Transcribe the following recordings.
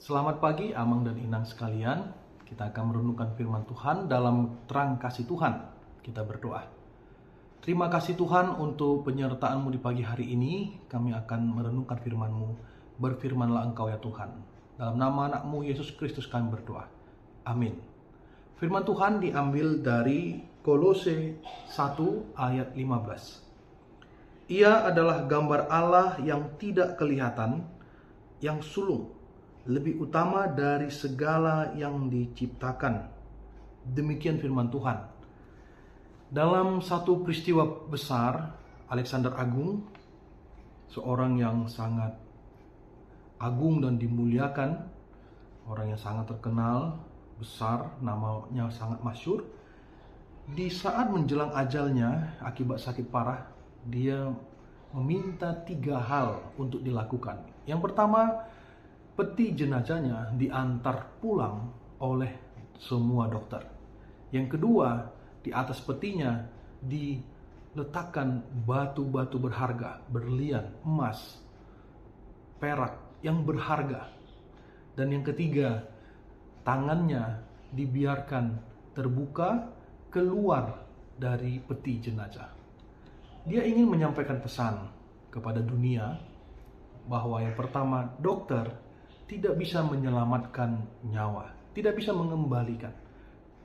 Selamat pagi Amang dan Inang sekalian. Kita akan merenungkan firman Tuhan dalam terang kasih Tuhan. Kita berdoa. Terima kasih Tuhan untuk penyertaan-Mu di pagi hari ini. Kami akan merenungkan firman-Mu. Berfirmanlah Engkau ya Tuhan. Dalam nama anak-Mu Yesus Kristus kami berdoa. Amin. Firman Tuhan diambil dari Kolose 1 ayat 15. Ia adalah gambar Allah yang tidak kelihatan, yang sulung, lebih utama dari segala yang diciptakan. Demikian firman Tuhan. Dalam satu peristiwa besar, Alexander Agung, seorang yang sangat agung dan dimuliakan, orang yang sangat terkenal, besar, namanya sangat masyhur. Di saat menjelang ajalnya, akibat sakit parah, dia meminta 3 hal untuk dilakukan. Yang pertama, peti jenazahnya diantar pulang oleh semua dokter. Yang kedua, di atas petinya diletakkan batu-batu berharga, berlian, emas, perak yang berharga. Dan yang ketiga, tangannya dibiarkan terbuka keluar dari peti jenazah. Dia ingin menyampaikan pesan kepada dunia bahwa yang pertama, dokter tidak bisa menyelamatkan nyawa, tidak bisa mengembalikan.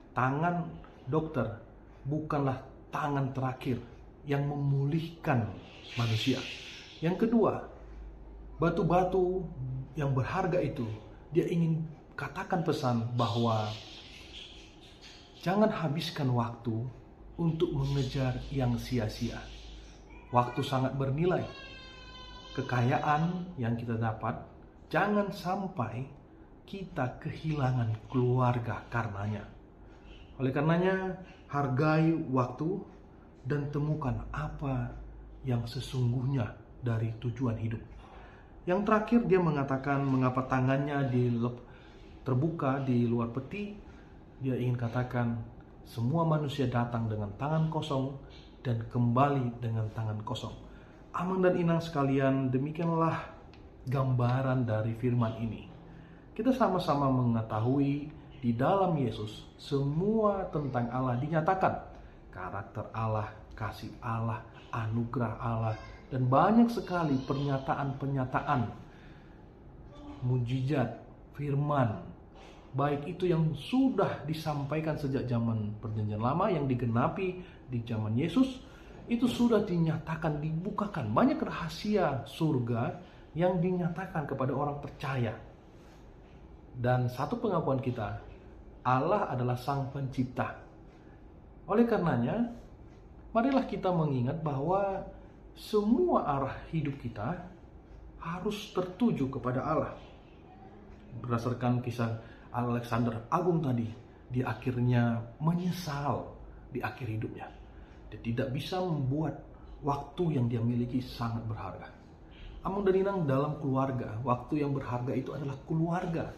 Tangan dokter bukanlah tangan terakhir yang memulihkan manusia. Yang kedua, batu-batu yang berharga itu, dia ingin katakan pesan bahwa jangan habiskan waktu untuk mengejar yang sia-sia. Waktu sangat bernilai. Kekayaan yang kita dapat, jangan sampai kita kehilangan keluarga karenanya. Oleh karenanya, hargai waktu dan temukan apa yang sesungguhnya dari tujuan hidup. Yang terakhir, dia mengatakan mengapa tangannya terbuka di luar peti. Dia ingin katakan semua manusia datang dengan tangan kosong dan kembali dengan tangan kosong. Amang dan Inang sekalian, demikianlah gambaran dari firman ini. Kita sama-sama mengetahui di dalam Yesus semua tentang Allah dinyatakan. Karakter Allah, kasih Allah, anugerah Allah, dan banyak sekali pernyataan-pernyataan mujizat firman, baik itu yang sudah disampaikan sejak zaman Perjanjian Lama, yang digenapi di zaman Yesus, itu sudah dinyatakan, dibukakan. Banyak rahasia surga yang dinyatakan kepada orang percaya. Dan satu pengakuan kita, Allah adalah Sang Pencipta. Oleh karenanya, marilah kita mengingat bahwa semua arah hidup kita harus tertuju kepada Allah. Berdasarkan kisah Alexander Agung tadi, dia akhirnya menyesal di akhir hidupnya. Dia tidak bisa membuat waktu yang dia miliki sangat berharga. Amang dan Inang, dalam keluarga, waktu yang berharga itu adalah keluarga.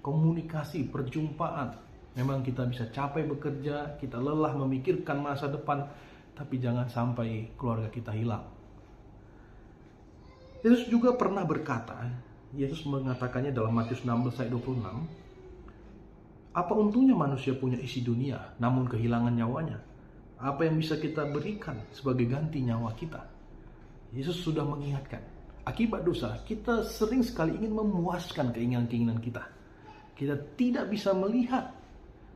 Komunikasi, perjumpaan. Memang kita bisa capek bekerja, kita lelah memikirkan masa depan, tapi jangan sampai keluarga kita hilang. Yesus juga pernah berkata, Yesus mengatakannya dalam Matius 16 ayat 26, apa untungnya manusia punya isi dunia, namun kehilangan nyawanya? Apa yang bisa kita berikan sebagai ganti nyawa kita? Yesus sudah mengingatkan, akibat dosa, kita sering sekali ingin memuaskan keinginan-keinginan kita. Kita tidak bisa melihat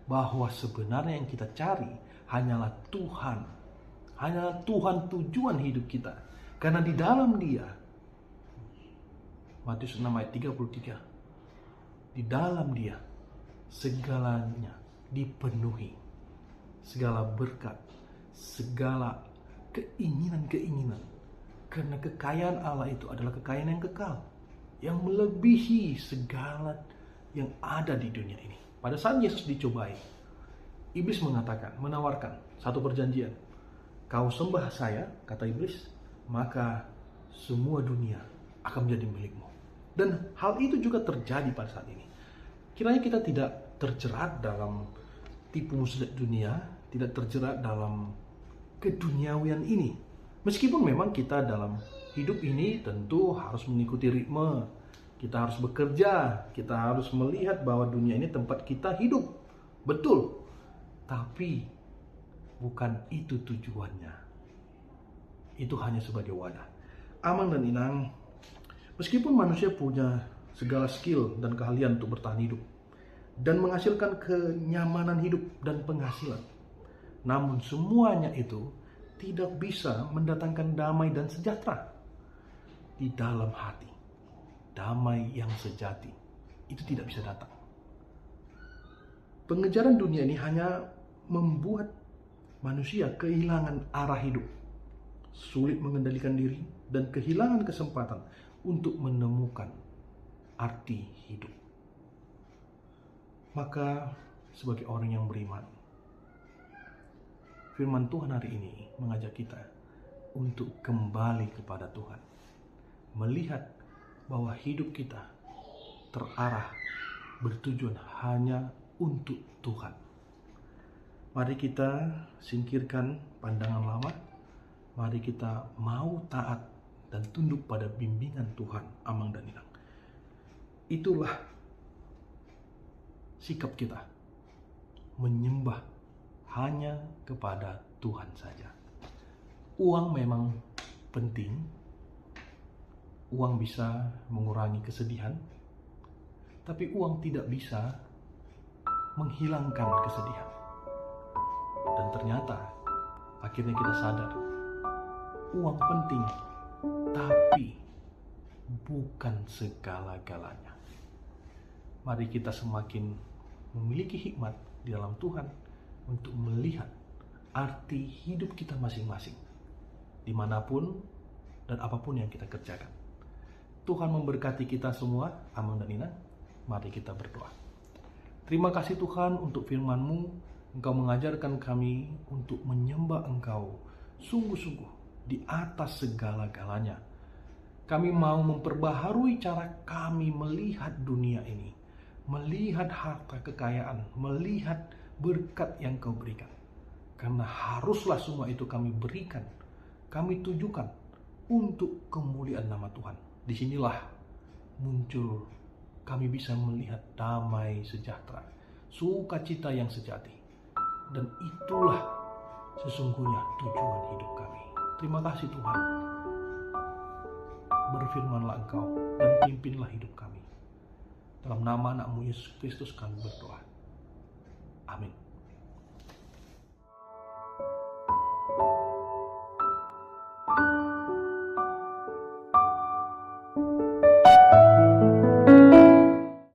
bahwa sebenarnya yang kita cari hanyalah Tuhan. Hanyalah Tuhan tujuan hidup kita. Karena di dalam Dia, Matius 6 ayat 33, di dalam Dia segalanya dipenuhi, segala berkat, segala keinginan-keinginan. Karena kekayaan Allah itu adalah kekayaan yang kekal, yang melebihi segala yang ada di dunia ini. Pada saat Yesus dicobai, iblis mengatakan, menawarkan satu perjanjian. Kau sembah saya, kata iblis, maka semua dunia akan menjadi milikmu. Dan hal itu juga terjadi pada saat ini. Kiranya kita tidak terjerat dalam tipu muslihat dunia, tidak terjerat dalam keduniawian ini. Meskipun memang kita dalam hidup ini tentu harus mengikuti ritme Kita harus bekerja, kita harus melihat bahwa dunia ini tempat kita hidup. Betul. Tapi bukan itu tujuannya. Itu hanya sebagai wadah. Amang dan Inang, meskipun manusia punya segala skill dan keahlian untuk bertahan hidup dan menghasilkan kenyamanan hidup dan penghasilan, namun semuanya itu tidak bisa mendatangkan damai dan sejahtera di dalam hati. Damai yang sejati itu tidak bisa datang. Pengejaran dunia ini hanya membuat manusia kehilangan arah hidup, sulit mengendalikan diri, dan kehilangan kesempatan untuk menemukan arti hidup. Maka sebagai orang yang beriman, firman Tuhan hari ini mengajak kita untuk kembali kepada Tuhan, melihat bahwa hidup kita terarah, bertujuan hanya untuk Tuhan. Mari kita singkirkan pandangan lama. Mari kita mau taat dan tunduk pada bimbingan Tuhan, Amang dan Inang. Itulah sikap kita, menyembah hanya kepada Tuhan saja. Uang memang penting. Uang bisa mengurangi kesedihan, tapi uang tidak bisa menghilangkan kesedihan. Dan ternyata akhirnya kita sadar, uang penting, tapi bukan segala-galanya. Mari kita semakin memiliki hikmat di dalam Tuhan untuk melihat arti hidup kita masing-masing, dimanapun dan apapun yang kita kerjakan. Tuhan memberkati kita semua, Amang dan Inang. Mari kita berdoa. Terima kasih Tuhan untuk firman-Mu. Engkau mengajarkan kami untuk menyembah Engkau sungguh-sungguh di atas segala-galanya. Kami mau memperbaharui cara kami melihat dunia ini, melihat harta kekayaan, melihat berkat yang Kau berikan. Karena haruslah semua itu kami berikan, kami tujukan untuk kemuliaan nama Tuhan. Disinilah muncul kami bisa melihat damai sejahtera, sukacita yang sejati. Dan itulah sesungguhnya tujuan hidup kami. Terima kasih Tuhan. Berfirmanlah Engkau dan pimpinlah hidup kami. Dalam nama anak-Mu Yesus Kristus kami berdoa. Amin.